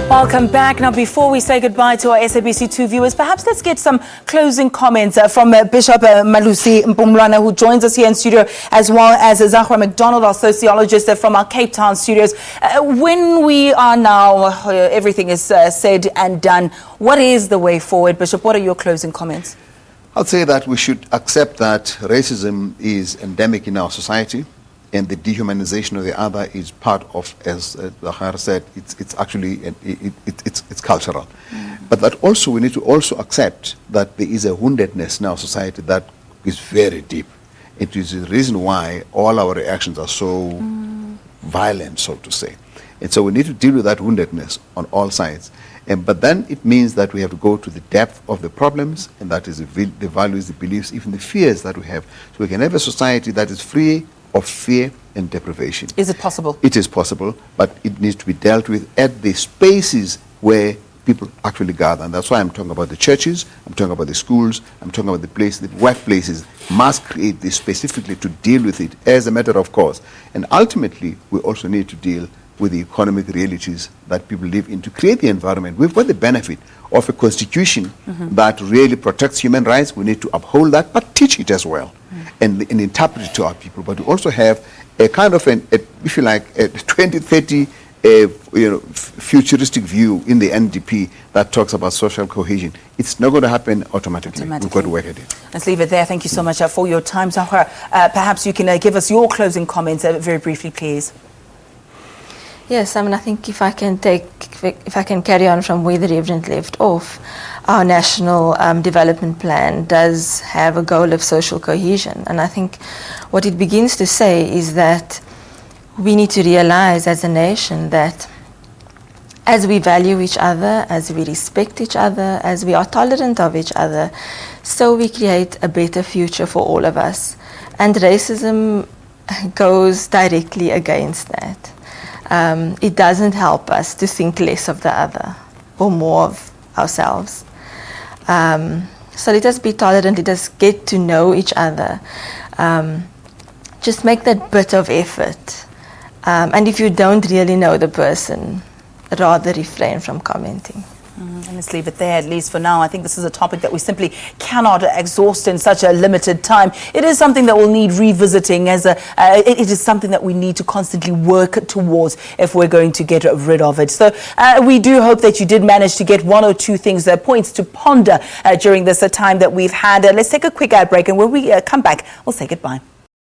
Welcome back. Now, before we say goodbye to our SABC2 viewers, perhaps let's get some closing comments from Bishop Malusi Mpumlwana, who joins us here in studio, as well as Zahraa McDonald, our sociologist from our Cape Town studios. When we are now, everything is said and done, what is the way forward? Bishop, what are your closing comments? I'd say that we should accept that racism is endemic in our society, and the dehumanization of the other is part of, as Zahraa said, it's actually it's cultural. But that also we need to also accept that there is a woundedness in our society that is very deep. It is the reason why all our reactions are so violent, so to say. And so we need to deal with that woundedness on all sides. But then it means that we have to go to the depth of the problems, and that is the values, the beliefs, even the fears that we have. So we can have a society that is free of fear and deprivation. Is it possible? It is possible, but it needs to be dealt with at the spaces where people actually gather. And that's why I'm talking about the churches, I'm talking about the schools, I'm talking about the places, the workplaces must create this specifically to deal with it as a matter of course. And ultimately, we also need to deal with the economic realities that people live in to create the environment. We've got the benefit of a constitution that really protects human rights. We need to uphold that, but teach it as well and interpret it to our people. But we also have a kind of, if you like, a 2030 futuristic view in the NDP that talks about social cohesion. It's not going to happen automatically. We've got to work at it. Let's leave it there. Thank you so much for your time, Zahraa. Perhaps you can give us your closing comments very briefly, please. Yes, I mean, I think if I can carry on from where the Reverend left off, our national development plan does have a goal of social cohesion. And I think what it begins to say is that we need to realize as a nation that as we value each other, as we respect each other, as we are tolerant of each other, so we create a better future for all of us. And racism goes directly against that. It doesn't help us to think less of the other or more of ourselves. So let us be tolerant, let us get to know each other. Just make that bit of effort. And if you don't really know the person, rather refrain from commenting. And let's leave it there, at least for now. I think this is a topic that we simply cannot exhaust in such a limited time. It is something that will need revisiting as it is something that we need to constantly work towards if we're going to get rid of it. So we do hope that you did manage to get one or two things, points to ponder during this time that we've had. Let's take a quick ad break, and when we come back, we'll say goodbye.